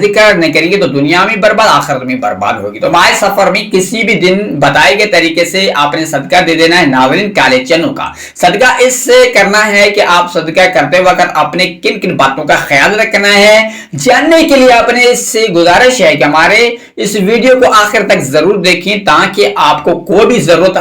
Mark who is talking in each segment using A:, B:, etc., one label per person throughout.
A: ذکر نہیں کریں گے تو دنیا میں برباد آخرت میں برباد ہوگی۔ تو ماہ سفر میں کسی بھی دن بتائے گئے طریقے سے آپ نے صدقہ دے دینا ہے ناظرین کالے چنوں کا۔ صدقہ اس سے کرنا ہے کہ آپ صدقہ کرتے وقت اپنے کن کن باتوں کا خیال رکھنا ہے جاننے کے لیے اپنے اس سے گزارش ہے کہ ہمارے اس ویڈیو کو آخر تک ضرور دیکھیں تاکہ آپ کو کوئی بھی ضرورت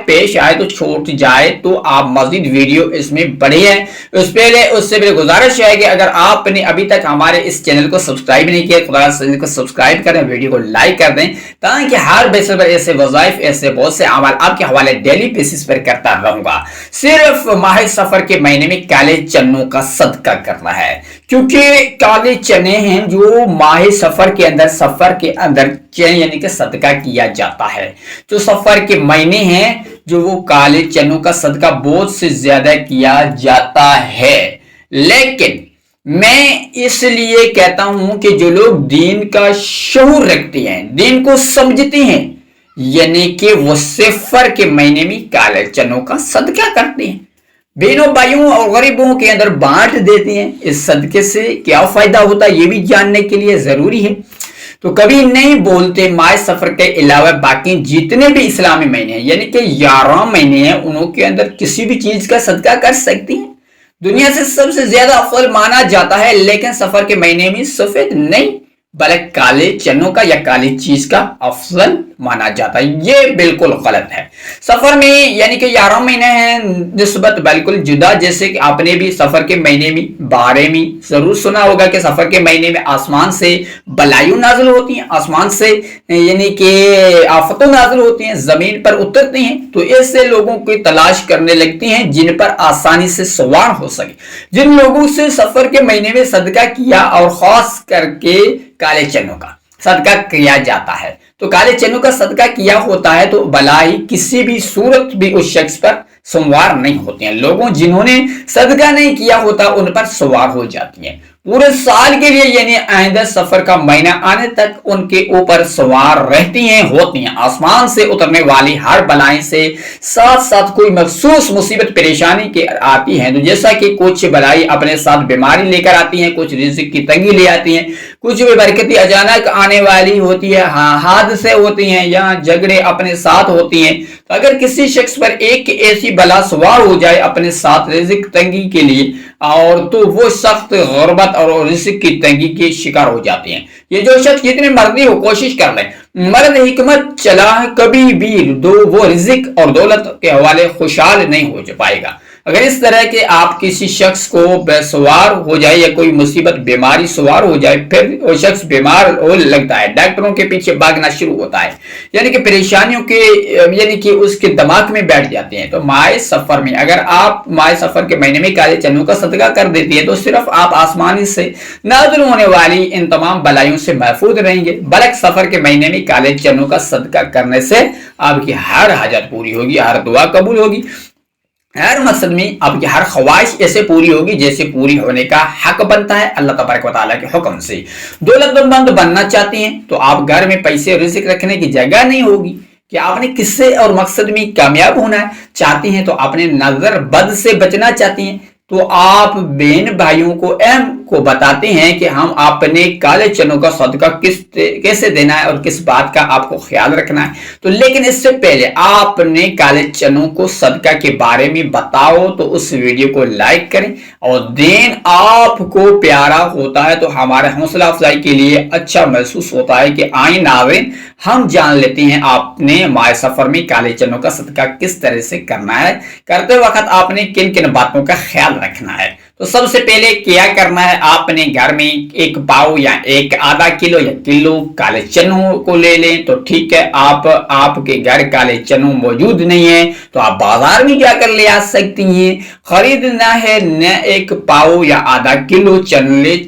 A: پیش آئے تو چھوٹ جائے تو آپ مزید ویڈیو اس میں بڑھیں۔ اس سے پہلے گزارش ہے کہ اگر آپ نے ابھی تک ہمارے اس چینل کو سبسکرائب نہیں کیا خدا چینل کو سبسکرائب کریں، ویڈیو کو لائک کر دیں تاکہ ہر بیسس پر ایسے وظائف ایسے بہت سے اعمال آپ کے حوالے ڈیلی بیسس پر کرتا رہوں گا۔ صرف ماہ سفر کے مہینے میں کالے چنوں کا صدقہ کرنا ہے کیونکہ کالے چنے ہیں جو ماہ سفر کے اندر یعنی کہ صدقہ کیا جاتا ہے۔ جو سفر کے مہینے ہیں جو وہ کالے چنوں کا صدقہ بہت سے زیادہ کیا جاتا ہے، لیکن میں اس لیے کہتا ہوں کہ جو لوگ دین کا شعور رکھتے ہیں، دین کو سمجھتے ہیں، یعنی کہ وہ سفر کے مہینے میں کالے چنوں کا صدقہ کرتے ہیں، بہنوں بھائیوں اور غریبوں کے اندر بانٹ دیتے ہیں۔ اس صدقے سے کیا فائدہ ہوتا ہے یہ بھی جاننے کے لیے ضروری ہے۔ تو کبھی نہیں بولتے ماہ سفر کے علاوہ باقی جتنے بھی اسلامی مہینے ہیں یعنی کہ 11 مہینے ہیں انہوں کے اندر کسی بھی چیز کا صدقہ کر سکتی ہیں۔ دنیا سے سب سے زیادہ افضل مانا جاتا ہے، لیکن سفر کے مہینے میں سفید نہیں بلکہ کالے چنوں کا یا کالی چیز کا افضل مانا جاتا ہے، یہ بالکل غلط ہے۔ سفر میں یعنی کہ 11 مہینے ہیں نسبت بالکل جدا، جیسے کہ آپ نے بھی سفر کے مہینے میں بارے میں ضرور سنا ہوگا کہ سفر کے مہینے میں آسمان سے بلائیوں نازل ہوتی ہیں، آسمان سے یعنی کہ آفتوں نازل ہوتی ہیں، زمین پر اترتی ہیں، تو ایسے لوگوں کی تلاش کرنے لگتی ہیں جن پر آسانی سے سوار ہو سکے۔ جن لوگوں سے سفر کے مہینے میں صدقہ کیا اور خاص کر کے کالے چنوں کا صدقہ کیا جاتا ہے، تو کالے چنوں کا صدقہ کیا ہوتا ہے تو بلائی کسی بھی صورت بھی اس شخص پر سوار نہیں ہوتی ہیں۔ لوگوں جنہوں نے صدقہ نہیں کیا ہوتا ان پر سوار ہو جاتی ہیں پورے سال کے لیے، یعنی آئندہ سفر کا مہینہ آنے تک ان کے اوپر سوار رہتی ہیں ہوتی ہیں۔ آسمان سے اترنے والی ہر بلائیں سے ساتھ ساتھ کوئی مخصوص مصیبت پریشانی کے آتی ہیں، تو جیسا کہ کچھ بلائی اپنے ساتھ بیماری لے کر آتی ہیں، کچھ رزق کی تنگی لے آتی ہیں، کچھ بھی برکتی اچانک آنے والی ہوتی ہے، حادثے ہوتی ہیں یا جھگڑے اپنے ساتھ ہوتی ہیں۔ تو اگر کسی شخص پر ایک ایسی بلا سوار ہو جائے اپنے ساتھ رزق تنگی کے لیے اور تو وہ سخت غربت اور رزق کی تنگی کے شکار ہو جاتے ہیں۔ یہ جو شخص جتنے مرضی ہو کوشش کر لیں، مرد حکمت چلا کبھی بھی وہ رزق اور دولت کے حوالے خوشحال نہیں ہو پائے گا۔ اگر اس طرح کے آپ کسی شخص کو بے سوار ہو جائے یا کوئی مصیبت بیماری سوار ہو جائے، پھر وہ شخص بیمار ہو لگتا ہے، ڈاکٹروں کے پیچھے بھاگنا شروع ہوتا ہے، یعنی کہ پریشانیوں کے یعنی کہ اس کے دماغ میں بیٹھ جاتے ہیں۔ تو ماہ سفر میں اگر آپ ماہ سفر کے مہینے میں کالے چنوں کا صدقہ کر دیتی ہے تو صرف آپ آسمانی سے نازل ہونے والی ان تمام بلائیوں سے محفوظ رہیں گے، بلکہ سفر کے مہینے میں کالے چنوں کا صدقہ کرنے سے آپ کی ہر حاجت پوری ہوگی، ہر دعا قبول ہوگی، ہر مقصد میں آپ کی ہر خواہش ایسے پوری ہوگی جیسے پوری ہونے کا حق بنتا ہے اللہ تبارک و تعالیٰ کے حکم سے۔ دولت مند بننا چاہتے ہیں تو آپ گھر میں پیسے رزق رکھنے کی جگہ نہیں ہوگی کہ آپ نے کس سے اور مقصد میں کامیاب ہونا ہے چاہتے ہیں، تو آپ نے نظر بد سے بچنا چاہتے ہیں تو آپ بہن بھائیوں کو اہم کو بتاتے ہیں کہ ہم اپنے کالے چنوں کا صدقہ کیسے دینا ہے اور کس بات کا آپ کو خیال رکھنا ہے۔ تو لیکن اس سے پہلے آپ نے کالے چنوں کو صدقہ کے بارے میں بتاؤ تو اس ویڈیو کو لائک کریں، اور دین آپ کو پیارا ہوتا ہے تو ہمارے حوصلہ افزائی کے لیے اچھا محسوس ہوتا ہے کہ آئیں ناظرین ہم جان لیتے ہیں آپ نے ماہ سفر میں کالے چنوں کا صدقہ کس طرح سے کرنا ہے، کرتے وقت آپ نے کن کن باتوں کا خیال رکھنا ہے۔ تو سب سے پہلے کیا کرنا ہے، آپ نے گھر میں ایک پاؤ یا ایک آدھا کلو یا کلو کالے چنوں کو لے لیں تو ٹھیک ہے۔ آپ کے گھر کالے چنوں موجود نہیں ہیں تو آپ بازار میں جا کر لے آ سکتی ہیں۔ خریدنا ہے نہ ایک پاؤ یا آدھا کلو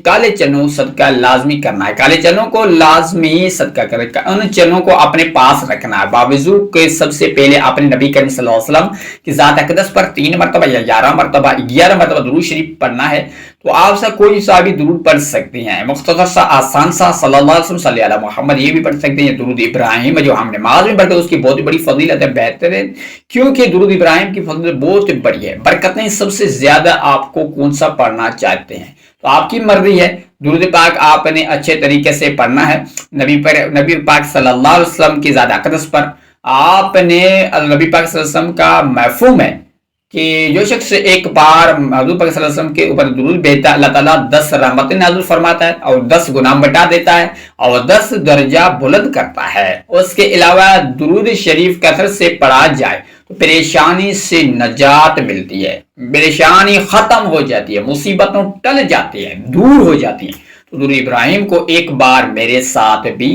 A: کالے چنوں صدقہ لازمی کرنا ہے، کالے چنوں کو لازمی صدقہ کریں، ان چنوں کو اپنے پاس رکھنا ہے باوجود کہ سب سے پہلے اپنے نبی کریم صلی اللہ علیہ وسلم کی ذات اقدس پر 3 مرتبہ یا 11 مرتبہ درود شریف پڑھنا ہے۔ تو آپ سے کوئی سا بھی درود پڑھ سکتے ہیں، مختصر سا آسان سا صلی اللہ علیہ وسلم صلی اللہ علیہ محمد یہ بھی پڑھ سکتے ہیں۔ درود ابراہیم جو ہم نماز میں پڑھتے ہیں اس کی بہت بڑی فضیلت ہے، بہتر ہے، کیونکہ درود ابراہیم کی فضیلت بہت بڑی ہے، برکتیں سب سے زیادہ آپ کو کون سا پڑھنا چاہتے ہیں تو آپ کی مرضی ہے۔ درود پاک آپ نے اچھے طریقے سے پڑھنا ہے نبی پاک صلی اللہ علیہ وسلم کی ذات اقدس پر. آپ نے نبی پاک صلی اللہ علیہ وسلم کا مفہوم ہے کہ جو شخص ایک بار حضور پاک صلی اللہ علیہ وسلم کے اوپر درود بھیجتا ہے اللہ تعالیٰ 10 رحمتیں نازل فرماتا ہے اور 10 گناہ مٹا دیتا ہے اور 10 درجہ بلند کرتا ہے. اس کے علاوہ درود شریف کثرت سے پڑھا جائے تو پریشانی سے نجات ملتی ہے, پریشانی ختم ہو جاتی ہے, مصیبتوں ٹل جاتی ہیں, دور ہو جاتی ہیں. تو درود ابراہیم کو ایک بار میرے ساتھ بھی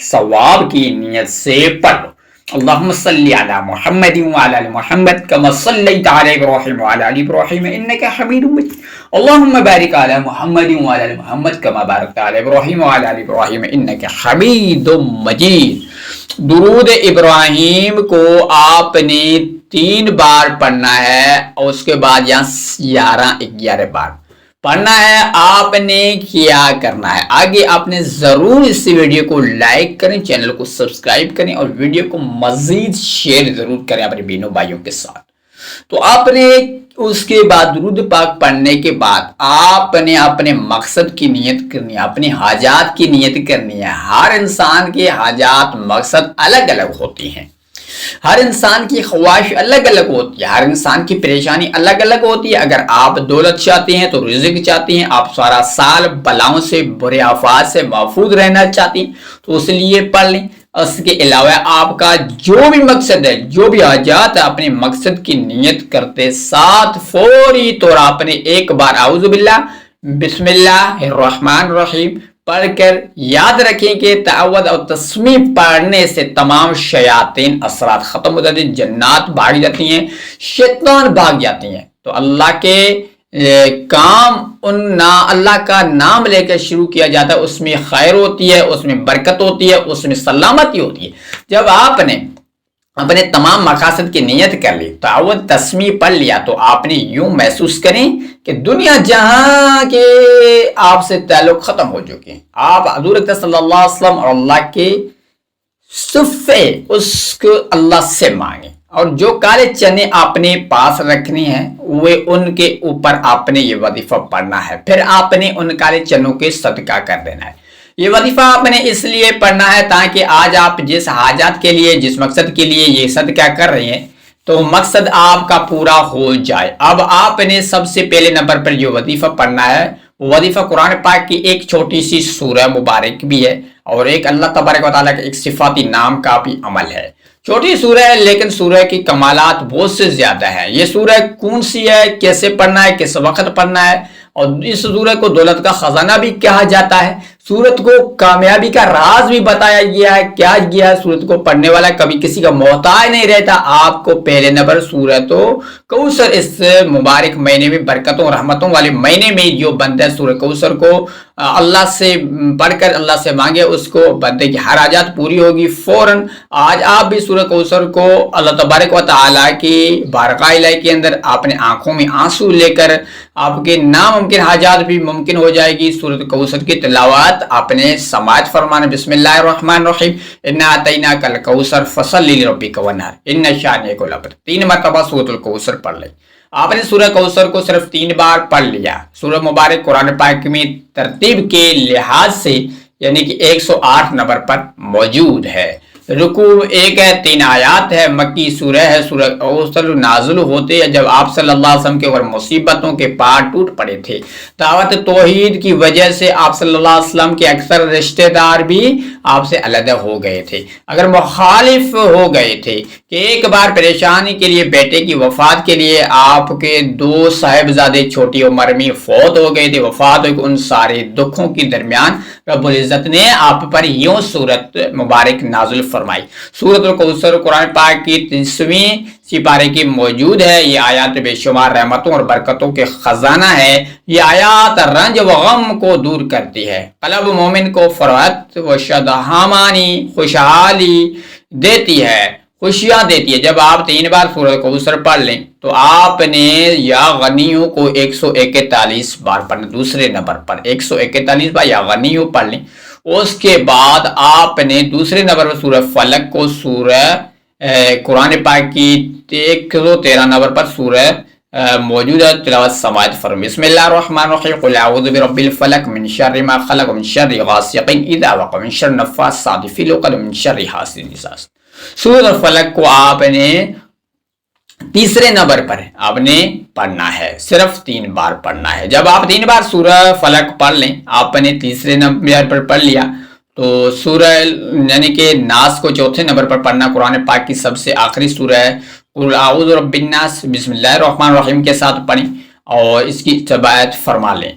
A: ثواب کی نیت سے پڑھ لو. اللهم صل على محمد وعلى ال محمد كما صليت على ابراهيم وعلى ال ابراهيم انك حميد مجيد. اللهم بارك على محمد وعلى ال محمد كما باركت على ابراهيم وعلى ال ابراهيم انك حميد مجيد. درود ابراہیم کو آپ نے 3 بار پڑھنا ہے اور اس کے بعد یہاں 11 بار پڑھنا ہے. آپ نے کیا کرنا ہے آگے آپ نے ضرور اس ویڈیو کو لائک کریں, چینل کو سبسکرائب کریں اور ویڈیو کو مزید شیئر ضرور کریں اپنے بہنوں بھائیوں کے ساتھ. تو آپ نے اس کے بعد درود پاک پڑھنے کے بعد آپ نے اپنے مقصد کی نیت کرنی ہے, اپنی حاجات کی نیت کرنی ہے. ہر انسان کے حاجات مقصد الگ الگ ہوتی ہیں, ہر انسان کی خواہش الگ الگ ہوتی ہے, ہر انسان کی پریشانی الگ الگ ہوتی ہے. اگر آپ دولت چاہتے ہیں تو رزق چاہتے ہیں, آپ سارا سال بلاؤں سے برے آفات سے محفوظ رہنا چاہتے ہیں تو اس لیے پڑھ لیں. اس کے علاوہ آپ کا جو بھی مقصد ہے, جو بھی حاجات ہے, اپنے مقصد کی نیت کرتے ساتھ فوری طور آپ نے ایک بار اعوذ باللہ بسم اللہ الرحمن الرحیم پڑھ کر یاد رکھیں کہ تعوذ اور تسمیہ پڑھنے سے تمام شیاطین اثرات ختم ہو جاتے ہیں, جنات بھاگ جاتی ہیں, شیطان بھاگ جاتی ہیں. تو اللہ کے کام اللہ کا نام لے کر شروع کیا جاتا ہے, اس میں خیر ہوتی ہے, اس میں برکت ہوتی ہے, اس میں سلامتی ہوتی ہے. جب آپ نے اپنے تمام مقاصد کی نیت کر لی, تعوذ تسمیہ پڑھ لیا, تو آپ نے یوں محسوس کریں کہ دنیا جہاں کے آپ سے تعلق ختم ہو چکے ہیں. آپ حضور صلی اللہ علیہ وسلم اور اللہ کے صفے اس کو اللہ سے مانگیں, اور جو کالے چنے آپ نے پاس رکھنے ہیں وہ ان کے اوپر آپ نے یہ وظیفہ پڑھنا ہے. پھر آپ نے ان کالے چنوں کے صدقہ کر دینا ہے. یہ وظیفہ آپ نے اس لیے پڑھنا ہے تاکہ آج آپ جس حاجات کے لیے, جس مقصد کے لیے یہ صدقہ کر رہے ہیں تو مقصد آپ کا پورا ہو جائے. اب آپ نے سب سے پہلے نمبر پر جو وظیفہ پڑھنا ہے وہ وظیفہ قرآن پاک کی ایک چھوٹی سی سورہ مبارک بھی ہے اور ایک اللہ تبارک و تعالیٰ کے ایک صفاتی نام کا بھی عمل ہے. چھوٹی سورہ ہے لیکن سورہ کی کمالات بہت سے زیادہ ہیں. یہ سورہ کون سی ہے, کیسے پڑھنا ہے, کس وقت پڑھنا ہے, اور اس سورہ کو دولت کا خزانہ بھی کہا جاتا ہے. سورت کو کامیابی کا راز بھی بتایا گیا ہے. کیا گیا ہے, سورت کو پڑھنے والا کبھی کسی کا محتاج نہیں رہتا. آپ کو پہلے نمبر سورت کوثر, اس مبارک مہینے میں, برکتوں رحمتوں والے مہینے میں جو بندہ سورہ کوثر کو اللہ سے پڑھ کر اللہ سے مانگے, اس کو بندے کی ہر حاجات پوری ہوگی فوراً. آج آپ بھی سورہ کوثر کو اللہ تبارک و تعالیٰ کی بارگاہ الہی کے اندر اپنے آنکھوں میں آنسو لے کر آپ کے ناممکن حاجات بھی ممکن ہو جائے گی. سورۃ کوثر کی تلاوت آپ نے سماعت فرمانا. بسم اللہ الرحمن الرحیم انا اعطیناک الکوثر فصلی لربک وانحر ان شانئک هو الابتر. 3 مرتبہ سورۃ الکوثر پڑھ لیں. آپ نے سورہ کوثر کو صرف 3 بار پڑھ لیا. سورہ مبارک قرآن پاک میں ترتیب کے لحاظ سے یعنی کہ 108 نمبر پر موجود ہے. رکوع 1 ہے, 3 آیات ہے, مکی سورہ ہے. سورہ کوثر نازل ہوتے ہیں جب آپ صلی اللہ علیہ وسلم کے اوپر مصیبتوں کے پہاڑ ٹوٹ پڑے تھے. دعوت توحید کی وجہ سے آپ صلی اللہ علیہ وسلم کے اکثر رشتہ دار بھی آپ سے علیحدہ ہو گئے تھے, اگر مخالف ہو گئے تھے کہ ایک بار پریشانی کے لیے, بیٹے کی وفات کے لیے آپ کے 2 صاحبزادے چھوٹی عمر میں فوت ہو گئے تھے. وفات ہو, ان سارے دکھوں کے درمیان رب العزت نے آپ پر یوں سورت مبارک نازل فرمائی. سورۃ الکوثر قرآن پاک کی 30ویں سپارے کی موجود ہے. یہ آیات بے شمار رحمتوں اور برکتوں کے خزانہ ہے. یہ آیات رنج و غم کو دور کرتی ہے, قلب مومن کو فرحت و شادمانی خوشحالی دیتی ہے, خوشیاں دیتی ہے. جب آپ 3 بار سورۃ کوثر پڑھ لیں تو آپ نے یا غنیوں کو 141 بار پڑھنا. دوسرے نمبر پر 141 بار یا غنیوں پڑھ لیں. اس کے بعد آپ نے دوسرے نمبر پر سورہ فلق کو, سورہ قرآن پاک کی 113 نمبر پر سورہ موجود ہے، تلاوت سماعت فرمائیں۔ بسم اللہ الرحمن الرحیم، قل اعوذ برب الفلق من شر ما خلق من شر غاسق اذا وقب من شر النفاثات فی العقد من شر حاسد اذا حسد۔ سورۃ الفلق کو آپ نے تیسرے نمبر پر آپ نے پڑھنا ہے، صرف 3 بار پڑھنا ہے۔ جب آپ 3 بار سورہ فلق پڑھ لیں، آپ نے تیسرے نمبر پر پڑھ لیا تو سورہ یعنی کہ ناس کو چوتھے نمبر پر پڑھنا۔ قرآن پاک کی سب سے آخری سورہ ہے، قل اعوذ برب الناس، بسم اللہ الرحمن الرحیم کے ساتھ پڑھیں اور اس کی تبعیت فرما لیں۔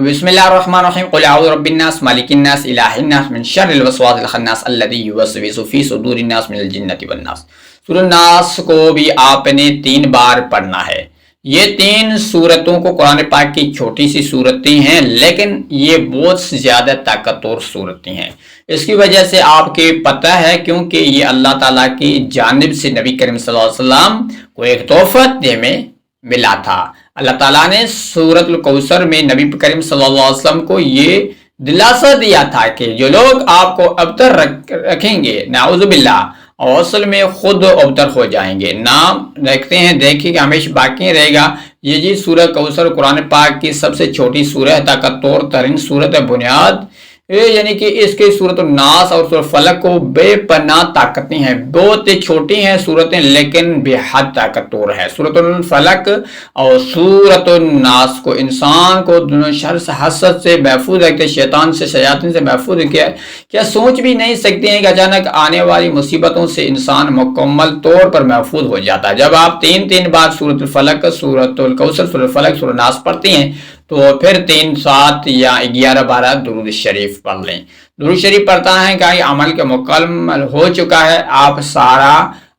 A: بسم اللہ الرحمن الرحیم، قل اعوذ برب الناس مالک الناس الہ الناس من شر الوسواس الخناس الذی یوسوس فی صدور الناس من الجنۃ والناس۔ سورہ ناس کو بھی آپ نے 3 بار پڑھنا ہے۔ یہ 3 سورتوں کو قرآن پاک کی چھوٹی سی صورتیں ہیں، لیکن یہ بہت زیادہ طاقتور صورتیں ہیں۔ اس کی وجہ سے آپ کے پتہ ہے، کیونکہ یہ اللہ تعالیٰ کی جانب سے نبی کریم صلی اللہ علیہ وسلم کو ایک تحفہ دے میں ملا تھا۔ اللہ تعالیٰ نے سورۃ الکوثر میں نبی کریم صلی اللہ علیہ وسلم کو یہ دلاسا دیا تھا کہ جو لوگ آپ کو ابتر رکھیں گے، نعوذ باللہ، اور اصل میں خود ابتر ہو جائیں گے، نام رکھتے ہیں دیکھیں کہ ہمیشہ باقی رہے گا۔ یہ جی سورہ کوثر قرآن پاک کی سب سے چھوٹی سورہ، طاقتور ترین سورت بنیاد، یعنی کہ اس کے سورۃ الناس اور سورۃ فلق کو بے پناہ طاقتیں ہیں، بہت چھوٹی ہیں سورتیں لیکن بے حد طاقتور ہے۔ سورۃ الفلق اور سورۃ الناس کو انسان کو دونوں شر سے، حسد سے محفوظ رکھتے، شیطان سے، شیاطین سے محفوظ کیا سوچ بھی نہیں سکتے ہیں کہ اچانک آنے والی مصیبتوں سے انسان مکمل طور پر محفوظ ہو جاتا ہے۔ جب آپ 3 بار سورۃ الفلق، سورۃ الکوثر، سورۃ الفلق، سورۃ الناس پڑھتے ہیں تو پھر 3، 7 یا 11، 12 درود شریف پڑھ لیں۔ درود شریف پڑھتا ہے کہ عمل کے مکمل ہو چکا ہے، آپ سارا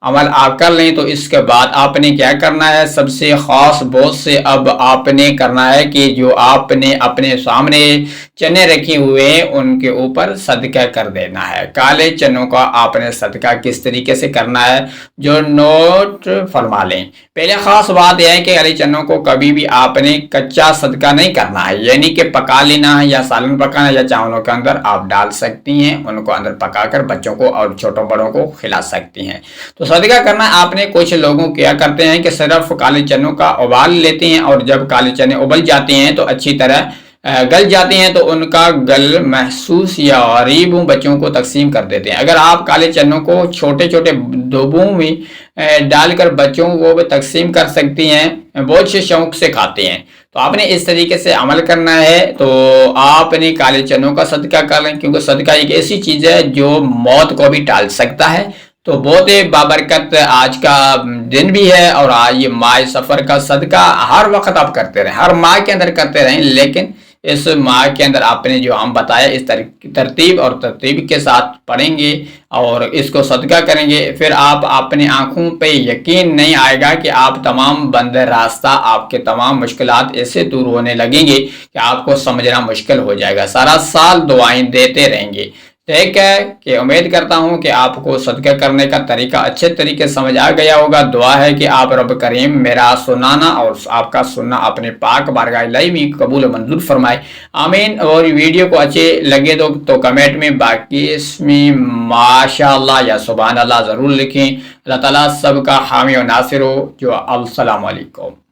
A: عمل آپ کر لیں تو اس کے بعد آپ نے کیا کرنا ہے، سب سے خاص بہت سے اب آپ نے کرنا ہے کہ جو آپ نے اپنے سامنے چنے رکھے ہوئے ان کے اوپر صدقہ کر دینا ہے۔ کالے چنوں کا آپ نے صدقہ کس طریقے سے کرنا ہے جو نوٹ فرما لیں۔ پہلے خاص بات یہ ہے کہ کالے چنوں کو کبھی بھی آپ نے کچا صدقہ نہیں کرنا ہے، یعنی کہ پکا لینا ہے یا سالن پکانا یا چاولوں کے اندر آپ ڈال سکتی ہیں، ان کو اندر پکا کر بچوں کو اور چھوٹوں بڑوں کو کھلا سکتی ہیں۔ تو صدقہ کرنا آپ نے، کچھ لوگوں کیا کرتے ہیں کہ صرف کالے چنوں کا ابال لیتے ہیں اور جب کالے چنے ابل جاتے ہیں تو اچھی طرح گل جاتے ہیں تو ان کا گل محسوس یا غریبوں بچوں کو تقسیم کر دیتے ہیں۔ اگر آپ کالے چنوں کو چھوٹے چھوٹے دھوبوں میں ڈال کر بچوں کو بھی تقسیم کر سکتی ہیں، بہت سے شوق سے کھاتے ہیں، تو آپ نے اس طریقے سے عمل کرنا ہے۔ تو آپ نے کالے چنوں کا صدقہ کر لیں، کیونکہ صدقہ ایک ایسی چیز ہے جو موت کو بھی ٹال سکتا ہے۔ تو بہت بابرکت آج کا دن بھی ہے، اور آج یہ ماہ سفر کا صدقہ ہر وقت آپ کرتے رہیں، ہر ماہ کے اندر کرتے رہیں، لیکن اس ماہ کے اندر آپ نے جو ہم بتایا اس ترتیب اور ترتیب کے ساتھ پڑھیں گے اور اس کو صدقہ کریں گے، پھر آپ اپنی آنکھوں پہ یقین نہیں آئے گا کہ آپ تمام بند راستہ، آپ کے تمام مشکلات ایسے دور ہونے لگیں گے کہ آپ کو سمجھنا مشکل ہو جائے گا، سارا سال دعائیں دیتے رہیں گے۔ ٹھیک ہے کہ امید کرتا ہوں کہ آپ کو صدقہ کرنے کا طریقہ اچھے طریقے سمجھ آ گیا ہوگا۔ دعا ہے کہ آپ رب کریم میرا سنانا اور آپ کا سننا اپنے پاک بارگاہ الہی میں قبول و منظور فرمائے، آمین۔ اور ویڈیو کو اچھے لگے تو کمنٹ میں باقی اس میں ماشاءاللہ یا سبحان اللہ ضرور لکھیں۔ اللہ تعالیٰ سب کا حامی و ناصر ہو۔ جو السلام علیکم۔